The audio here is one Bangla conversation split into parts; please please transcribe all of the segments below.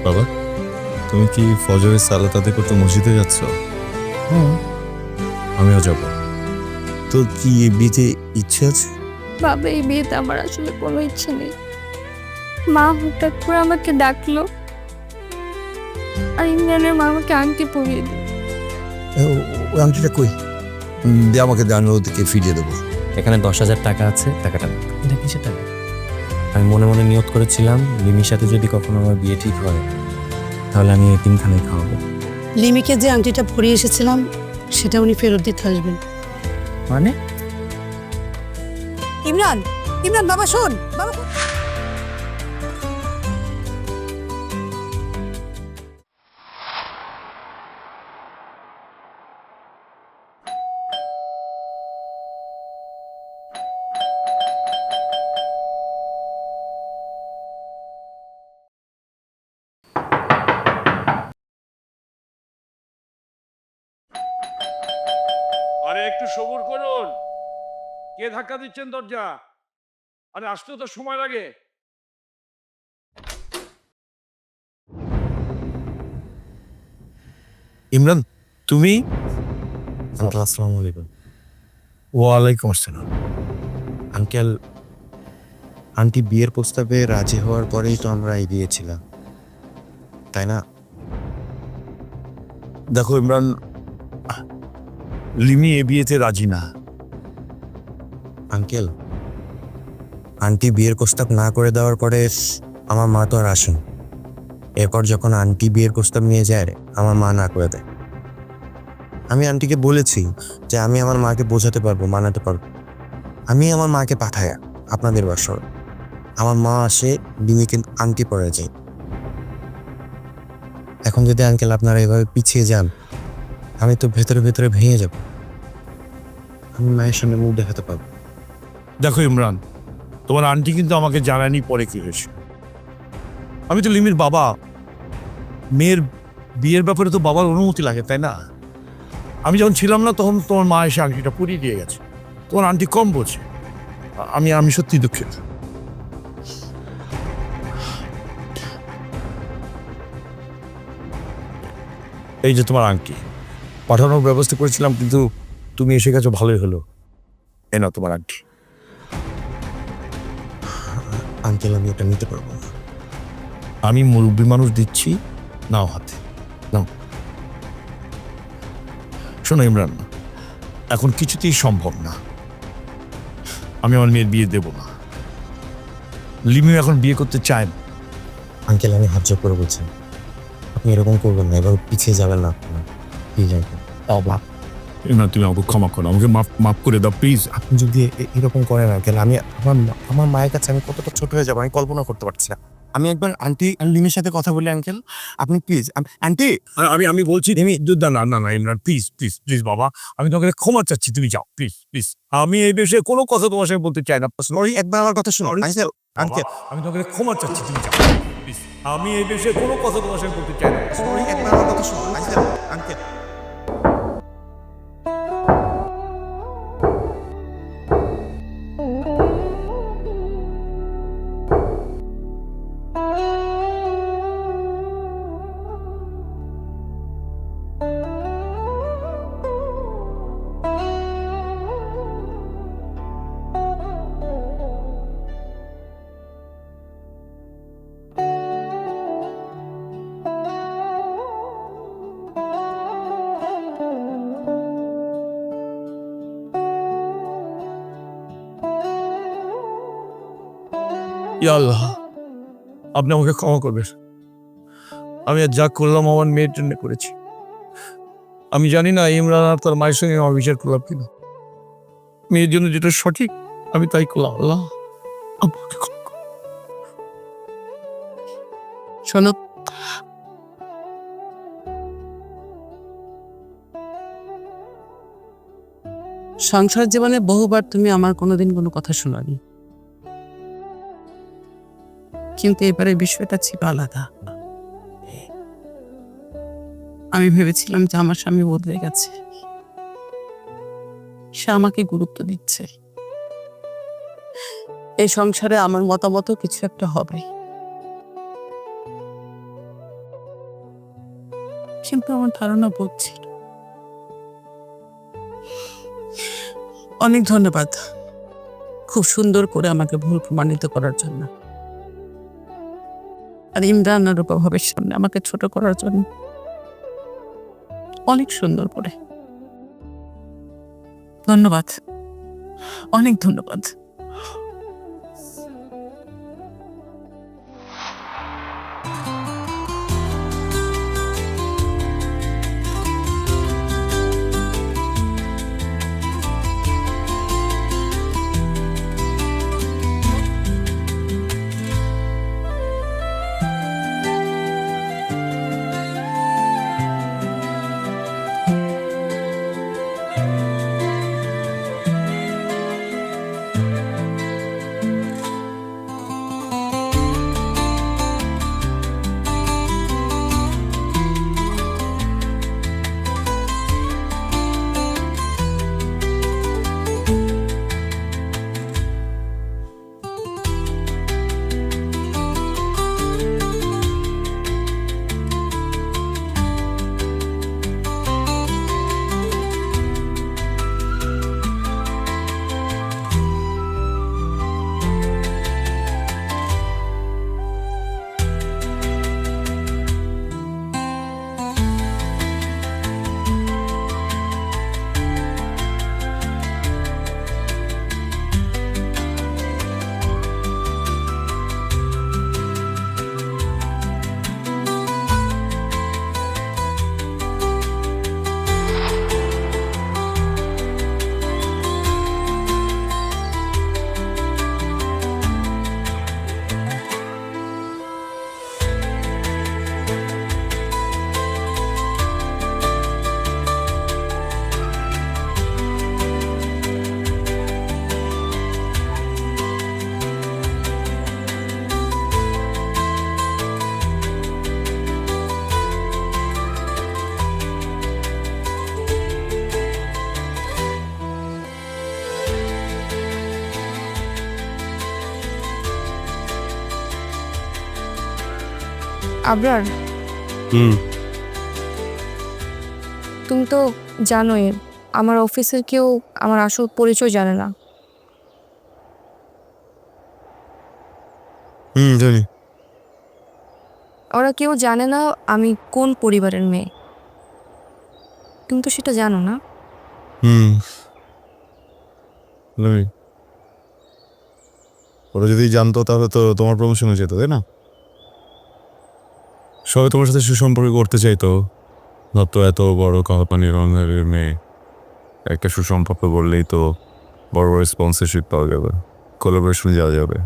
বাবা, তুমি কি ফজরের সালাত আদায় করতে মসজিদে যাচ্ছ? আমিও যাব। তোর কি এই বিয়েতে ইচ্ছে আছে? বাবা, এই বিয়েতে আমার আসলে কোনো ইচ্ছে নেই। মা হঠাৎ করে আমাকে ডাকলো, আর ইমরানের মা আমাকে আংটি পরিয়ে দিল। ওই আংটিটা কই? দে আমাকে, জানো ওদেরকে ফিরিয়ে দেবো। এখানে 10,000 টাকা আছে, টাকাটা নাও। এটা কিসের টাকা? আমি মনে মনে নিয়ত করেছিলাম লিমির সাথে যদি কখনো আমার বিয়ে ঠিক হয় তাহলে আমি এতিমখানায় খাওয়াবো। লিমিকে যে আংটিটা পরিয়ে এসেছিলাম সেটা উনি ফেরত দিতে আসবেন। মানে? ইমরান, ইমরান বাবা শোন, বাবা আরে একটু সবুর করুন। কে ধাক্কা দিচ্ছেন দরজা? আরে আসতে তো সময় লাগে। ইমরান, তুমি? আঙ্কেল আসসালামু আলাইকুম। ওয়ালাইকুম আসসালাম। আঙ্কেল, আন্টি বিয়ের প্রস্তাবে রাজি হওয়ার পরেই তো আমরা এগিয়েছিলাম, তাই না? দেখো ইমরান, লিমি এ বিয়েতে রাজি না। আঙ্কেল, আন্টি বিয়ের প্রস্তাব না করে দেওয়ার পরে আমার মা তো আর আসেন। এরপর যখন আন্টি বিয়ের প্রস্তাব নিয়ে যায় আমার মা না করে দেয়। আমি আন্টিকে বলেছি যে আমি আমার মাকে বোঝাতে পারবো, মানাতে পারবো। আমি আমার মাকে পাঠাই আপনাদের বাসায়। আমার মা আসে, লিমিকে আংটি পরে যায়। এখন যদি আঙ্কেল আপনারা এভাবে পিছিয়ে যান আমি তো ভেতরে ভেতরে ভেঙে যাব। আমি মায়ের সামনে মুখ দেখাতে পারবো। দেখো ইমরান, তোমার আন্টি কিন্তু আমাকে জানায়নি পরে কি হয়েছে। আমি তো লিমির বাবা। মেয়ের বিয়ের ব্যাপারে তো বাবার অনুমতি লাগে, তাই না? আমি যখন ছিলাম না তখন তোমার মা এসে আংটিটা পুড়িয়ে দিয়ে গেছে। তোমার আন্টি কম বোঝে। আমি সত্যি দুঃখিত। এই যে তোমার আংটি, পাঠানোর ব্যবস্থা করেছিলাম কিন্তু তুমি এসে গেছো, ভালোই হলো। এ নাও তোমার আংটি। আঙ্কেল আমি এটা নিতে পারবো না। আমি মুরব্বী মানুষ, দিচ্ছি, নাও হাতে নাও। শোনো ইমরান, এখন কিছুতেই সম্ভব না। আমি আমার মেয়ের বিয়ে দেব না। লিমিও এখন বিয়ে করতে চায় না। আঙ্কেল আমি হাত জোর করে বলছি, আপনি এরকম করবেন না, এবার পিছিয়ে যাবেন না আপনার। Please uncle. ইমরান, তুমি আমাকে ক্ষমা করো, আমাকে মাফ করে দাও প্লিজ। আপনি যদি এরকম করেন আঙ্কেল, আমি আমার মায়ের কাছে আমি কতটা ছোট হয়ে যাবো আমি কল্পনা করতে পারছি না। আমি একবার আন্টি আর লিমির সাথে কথা বলি আঙ্কেল, আপনি প্লিজ। আন্টি আমি বলছি না ইমরান, প্লিজ প্লিজ প্লিজ বাবা, আমি তোমাকে ক্ষমা চাচ্ছি, তুমি যাও প্লিজ প্লিজ। আমি এই বিষয়ে কোনো কথা তোমার সঙ্গে বলতে চাই না। সরি, একবার আমার কথা শুনুন আঙ্কেল। আঙ্কেল আমি তোমাকে ক্ষমা চাচ্ছি, তুমি যাও প্লিজ। আমি এই বিষয়ে কোনো কথা তোমার সঙ্গে বলতে চাই না। সরি, একবার আমার কথা শুনুন আঙ্কেল। আঙ্কেল ইয়া আল্লাহ, আপনি আমাকে ক্ষমা করবেন। আমি আর যা করলাম আমার মেয়ের জন্য করেছি। আমি জানি না ইমরান আর তার মায়ের সঙ্গে আমার বিচার করলাম কিনা। মেয়ের জন্য যেটা সঠিক আমি তাই করলাম। আল্লাহ আমাকে ক্ষমা করুন। শোনো, সংসার জীবনে বহুবার তুমি আমার কোনোদিন কোনো কথা শোনানি, কিন্তু এবারে বিষয়টা ছিল আলাদা। আমি ভেবেছিলাম যে আমার স্বামী বদলে গেছে, সে আমাকে গুরুত্ব দিচ্ছে, এই সংসারে আমার মতামত কিছু একটা হবে। কিন্তু আমার ধারণা বলছিল। অনেক ধন্যবাদ খুব সুন্দর করে আমাকে ভুল প্রমাণিত করার জন্য, আর ইমরান আর রূপভাবের সামনে আমাকে ছোট করার জন্য অনেক সুন্দর করে। ধন্যবাদ, অনেক ধন্যবাদ। আবরার, হুম তুমি তো জানোই আমার অফিসের কেউ আমার আসল পরিচয় জানে না। জানি। ওরা কেউ জানে না আমি কোন পরিবারের মেয়ে। তুমি তো সেটা জানো না? হুম লমি, ওরা যদি জানতো তাহলে তো তোমার প্রমোশন হয়ে যেত, তাই না? সবাই তোমার সাথে সুসম্পর্ক করতে চাইতো, ভাবতো এত বড় কোম্পানির অনারের মেয়ে, একটা সুসম্পর্ক বললেই তো বড় বড় স্পন্সরশিপ পাওয়া যাবে, কোলাবোরেশনে যাওয়া যাবে।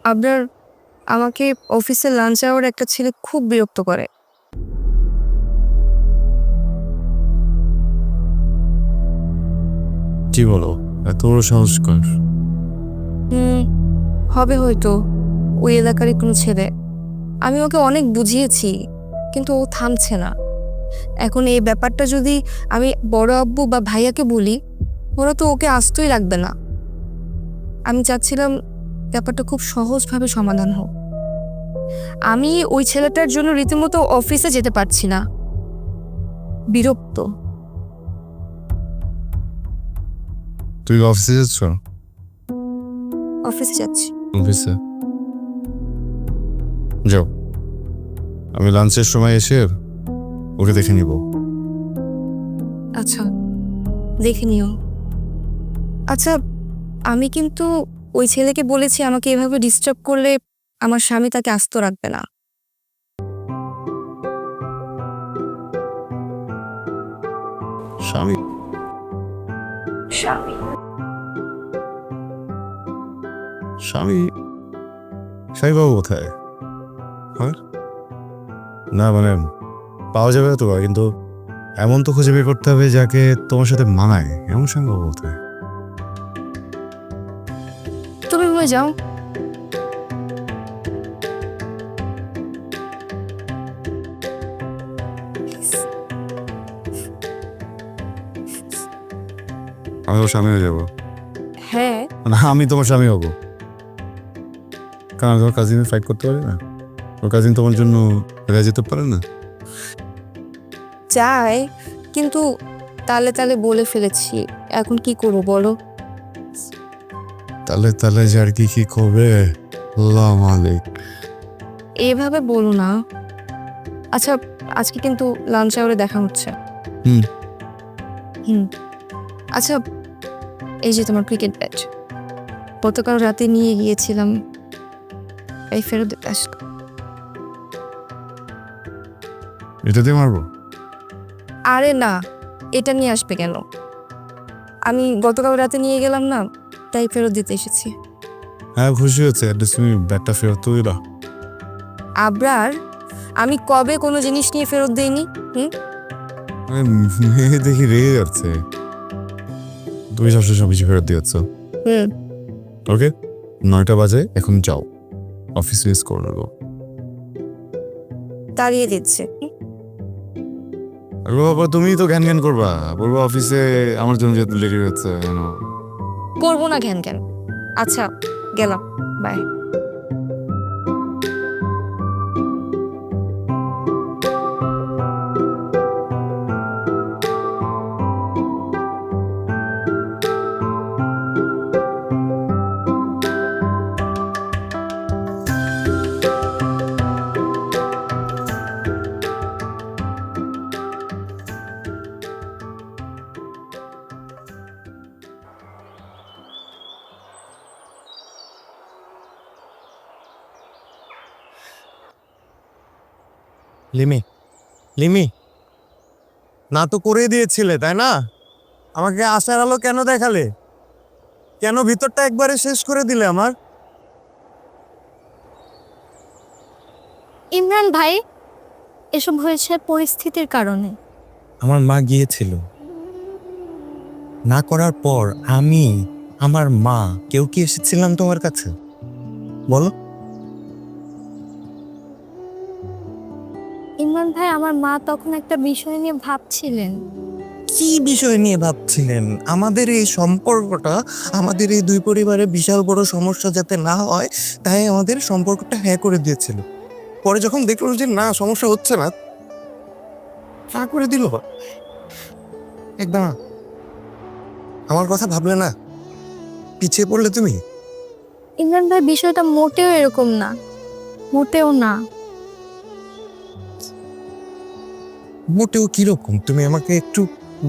আবরার, আমাকে অফিসে লাঞ্চ আওয়ার একটা ছেলে খুব বিরক্ত করে। কি বলো, এত বড় সাহস কর? হবে হয়তো ওই এলাকারই কোনো ছেলে। আমি ওকে অনেক বুঝিয়েছি কিন্তু ও থামছে না। এখন এই ব্যাপারটা যদি আমি বড় আব্বু বা ভাইয়াকে বলি, ওরা তো ওকে আস্তই রাখবে না। আমি চাচ্ছিলাম ব্যাপারটা খুব সহজভাবে সমাধান হোক। আমি ওই ছেলেটার জন্য রীতিমতো অফিসে যেতে পারছি না, বিরক্ত। তুই অফিসে যাচ্ছ? অফিসে যাচ্ছি। অফিসে যাও, আমি লাঞ্চের সময় এসে ওকে দেখে নিব। আচ্ছা, দেখে নিও। আচ্ছা, আমি কিন্তু ওই ছেলেকে বলেছি আমাকে এভাবে ডিস্টার্ব করলে আমার স্বামী তাকে আস্ত রাখবে না। স্বামী? স্বামী স্বামী? স্বামীবাবু কোথায়? না মানে পাওয়া যাবে তো, কিন্তু এমন তো খুঁজে বের করতে হবে যাকে তোমার সাথে মানায়। এমন স্বামীবাবু কোথায়? তুমি ঘুমিয়ে যাও। আমি ওর স্বামী হয়ে যাবো? হ্যাঁ, না, আমি তোমার স্বামী হবো, কারণ আমি তোমার কাজিনের ফাইট করতে পারি না। ওর কাজিন তোমার জন্য ফেরা যেতে পারে না? চাই, কিন্তু তালে তালে বলে ফেলেছি, এখন কি করবো বলো? তাহলে তাহলে যার কি করবে, আল্লাহ মালিক। এভাবে বলো না। আচ্ছা, আজকে কিন্তু লাঞ্চ আওয়ারে দেখা হচ্ছে। হুম। হুম। আচ্ছা, এই যে তোমার ক্রিকেট ব্যাট, গতকাল রাতে নিয়ে গিয়েছিলাম, এই ফেরত দিতে আসলো। এটা দিয়ে মারবো? আরে না, এটা নিয়ে আসবে কেন? আমি গতকাল রাতে নিয়ে গেলাম না, তাই ফেরত দিতে এসেছি। হ্যাঁ, খুশি হচ্ছে, অ্যাটলিস্ট তুমি ব্যাটটা ফেরত তো দিলা। আবরার, আমি কবে কোনো জিনিস নিয়ে ফেরত দেইনি? মেয়ে দেখি রেগে যাচ্ছে, তুমি সবসময় সব কিছু ফেরত দিয়েছ। হুম। ওকে, 9টা বাজে, এখন যাও, অফিস মিস করে নেবো। তাড়িয়ে দিচ্ছে। আরে বাবা, তুমি তো জ্ঞান জ্ঞান করবা, বলবো অফিসে আমার জন্য যেহেতু লেট হচ্ছে। করবো না ঘ্যান ঘ্যান। আচ্ছা, গেলাম, বাই। লিমি, লিমি, না তো করে দিয়েছিলে তাই না? আমাকে আশার আলো কেন দেখালে? কেন ভিতরটা একবারে শেষ করে দিলে আমার? ইমরান ভাই, এসব হয়েছে পরিস্থিতির কারণে। আমার মা গিয়েছিল, না করার পর আমি, আমার মা, কেউ কি এসেছিলাম তোমার কাছে? বলো। ইমরান ভাই, আমার মা তখন একটা বিষয় নিয়ে ভাবছিলেন। কি বিষয় নিয়ে ভাবছিলেন? আমাদের এই সম্পর্কটা, আমাদের এই দুই পরিবারের বিশাল বড় সমস্যা যাতে না হয়, তাই আমাদের সম্পর্কটা হ্যাঁ করে দিয়েছিল। পরে যখন দেখলো যে না, সমস্যা হচ্ছে না, তা করে দিল। একদম আমার কথা ভাবলে না, পিছিয়ে পড়লে তুমি। ইমরান ভাই, বিষয়টা মোটেও এরকম না, মোটেও না। মোটেও কিরকম? তুমি আমাকে একটু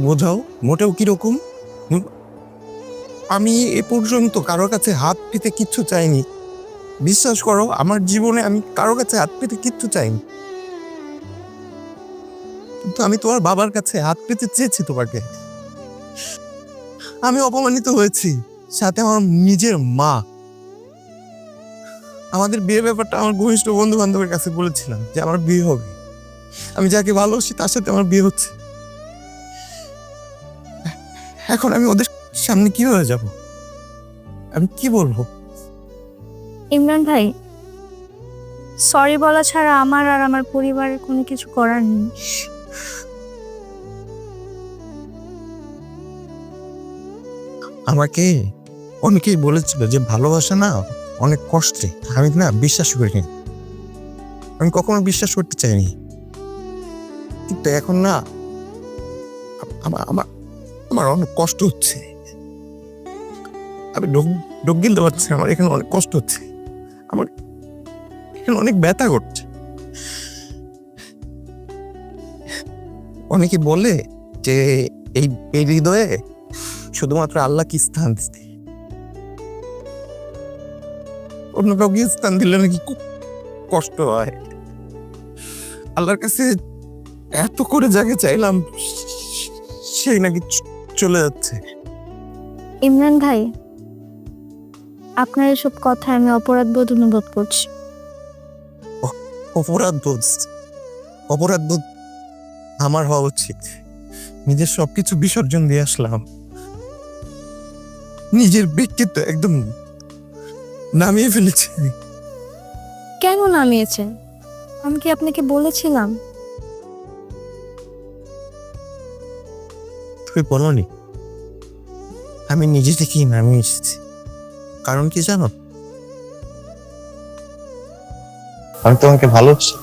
বোঝাও, মোটেও কিরকম? আমি এ পর্যন্ত কারোর কাছে হাত পেতে কিচ্ছু চাইনি, বিশ্বাস করো, আমার জীবনে আমি কারোর কাছে হাত পেতে কিচ্ছু চাইনি, কিন্তু আমি তোমার বাবার কাছে হাত পেতে চেয়েছি তোমাকে। আমি অপমানিত হয়েছি, সাথে আমার নিজের মা। আমাদের বিয়ের ব্যাপারটা আমার ঘনিষ্ঠ বন্ধু বান্ধবের কাছে বলেছিলাম যে আমার বিয়ে হবে, আমি যাকে ভালোবাসি তার সাথে আমার বিয়ে হচ্ছে। এখন আমি ওদের সামনে কিভাবে যাব? আমি কি বলবো? ইমরান ভাই, সরি বলা ছাড়া আমার আর আমার পরিবারের কোনো কিছু করার নেই। আমাকে অনেকেই বলেছিল যে ভালোবাসা না অনেক কষ্টে, আমি না বিশ্বাস করিনি, আমি কখনো বিশ্বাস করতে চাইনি, কিন্তু এখন না আমার আমার আমার অনেক কষ্ট হচ্ছে। আমি ঢোক গিলতে পারছি না, আমার এখানে অনেক কষ্ট হচ্ছে, আমার এখানে অনেক ব্যথা করছে। অনেকে বলে যে এই হৃদয়ে শুধুমাত্র আল্লাহ কি স্থান দিতে, অন্য কাউকে স্থান দিলে নাকি খুব কষ্ট হয়। আল্লাহর কাছে এত করে যাকে চাইলাম সেই নাকি চলে যাচ্ছে। ইমরান ভাই, আপনার এসব কথা আমি অপরাধ বোধ অনুভব করছি। অপরাধ বোধ? অপরাধ বোধ আমার হওয়া উচিত। নিজের সবকিছু বিসর্জন দিয়ে আসলাম, নিজের ব্যক্তিত্ব একদম নামিয়ে ফেলেছি। কেন নামিয়েছেন? আমি কি আপনাকে বলেছিলাম? তুমি বলনি, আমি নিজে থেকেই নামিয়ে এসেছি। কারণ কি জানো? আমি তোমাকে ভালোবাসি।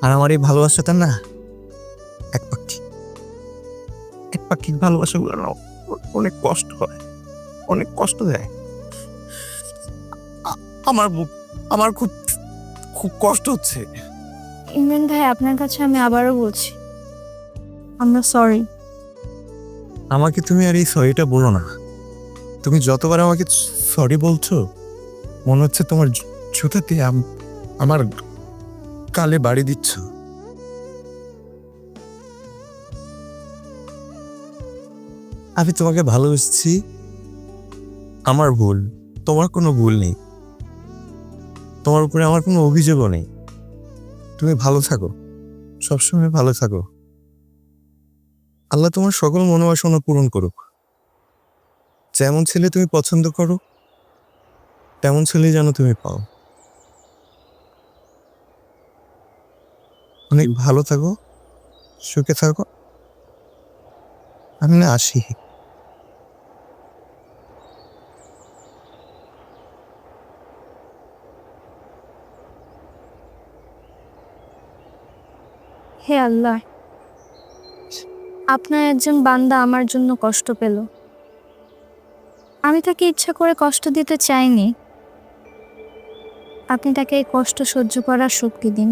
আর আমার এই ভালোবাসাটা না এক পাখির ভালোবাসাগুলো না অনেক কষ্ট হয়, অনেক কষ্ট দেয়। আমার খুব খুব কষ্ট হচ্ছে। ইমরান ভাই, আপনার কাছে আমি আবারও বলছি, আমরা সরি। আমাকে তুমি আর এই সরিটা বলো না। তুমি যতবার আমাকে সরি বলছো মনে হচ্ছে তোমার জুতাতে আমার কালে বাড়ি দিচ্ছ। আমি তোমাকে ভালোবেসেছি, আমার ভুল, তোমার কোনো ভুল নেই, তোমার উপরে আমার কোনো অভিযোগও নেই। তুমি ভালো থাকো, সবসময় ভালো থাকো। আল্লাহ তোমার সকল মনোবাসনা পূরণ করুক। যেমন ছেলে তুমি পছন্দ করো তেমন ছেলে যেন তুমি পাও। অনেক ভালো থাকো, সুখে থাকো। আমি না আসি। হে আল্লাহ, আপনার একজন বান্দা আমার জন্য কষ্ট পেল। আমি তাকে ইচ্ছা করে কষ্ট দিতে চাইনি। আপনি তাকে এই কষ্ট সহ্য করার শক্তি দিন।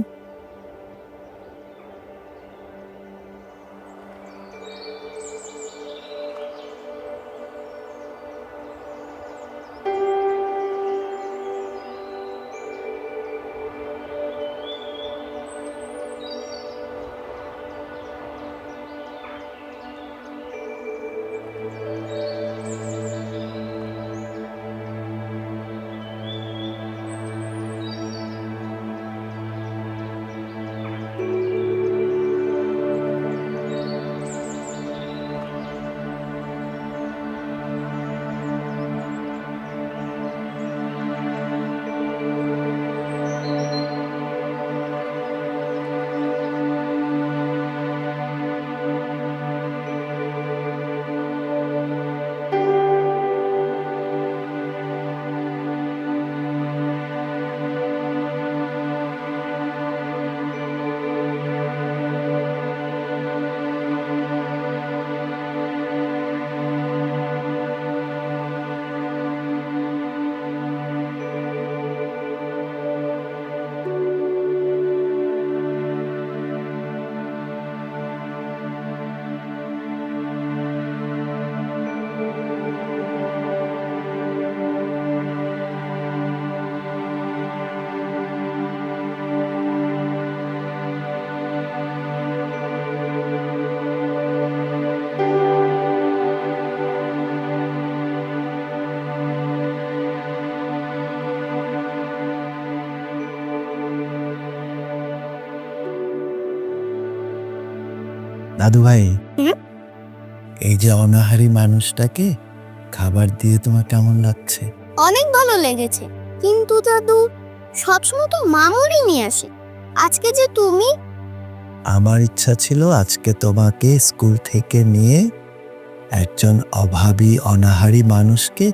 দাদু ভাই, হুম? এই যে অনাহারী মানুষটাকে খাবার দিয়ে তোমার কেমন লাগছে? অনেক ভালো লেগেছে, কিন্তু দাদু সবসময় তো মামুরই নিয়ে আসে, আজকে যে তুমি। আমার ইচ্ছা ছিল আজকে তোমাকে স্কুল থেকে নিয়ে একজন অভাবী অনাহারী মানুষকে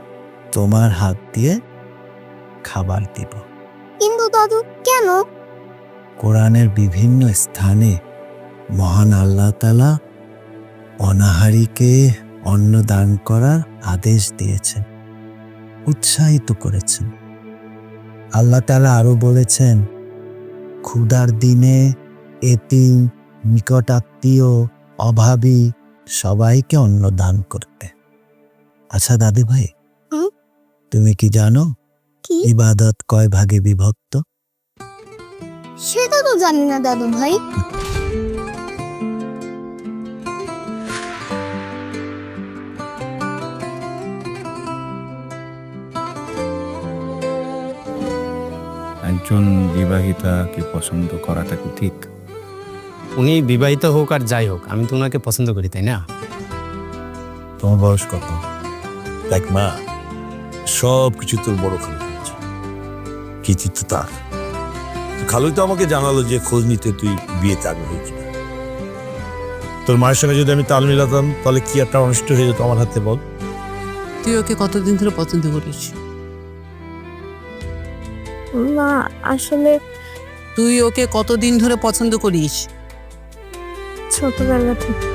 তোমার হাত দিয়ে খাবার দিব। কিন্তু দাদু কেন? কোরআনের বিভিন্ন স্থানে মহান আল্লাহ তাআলা অনাহারীকে অন্ন দান করার আদেশ দিয়েছেন, উৎসাহিত করেছেন। আল্লাহ তাআলা আরো বলেছেন, ক্ষুধার দিনে এতিম, নিকট আত্মীয়, অভাবী সবাইকে অন্ন দান করতে। আচ্ছা দাদু ভাই, হুম? তুমি কি জানো কি? ইবাদত কয় ভাগে বিভক্ত? সেটা তো জানি না দাদু ভাই। একজন বিবাহিতাকে পছন্দ করাটা কি ঠিক? উনি বিবাহিত হোক আর যাই হোক, আমি তো ওনাকে পছন্দ করি, তাই না? তোমার বয়স কত? দেখ মা, সব কিছু তোর বড় খালু করেছে, কৃতিত্ব তার। খালুই তো আমাকে জানালো যে খোঁজ নিতে তুই বিয়েতে আগ্রহী কিনা। তোর মায়ের সঙ্গে যদি আমি তাল মিলাতাম তাহলে কি একটা অনিষ্ট হয়ে যেত আমার হাতে, বল? তুই ওকে কতদিন ধরে পছন্দ করিস? না আসলে তুই ওকে কতদিন ধরে পছন্দ করিস? ছোটবেলা থেকে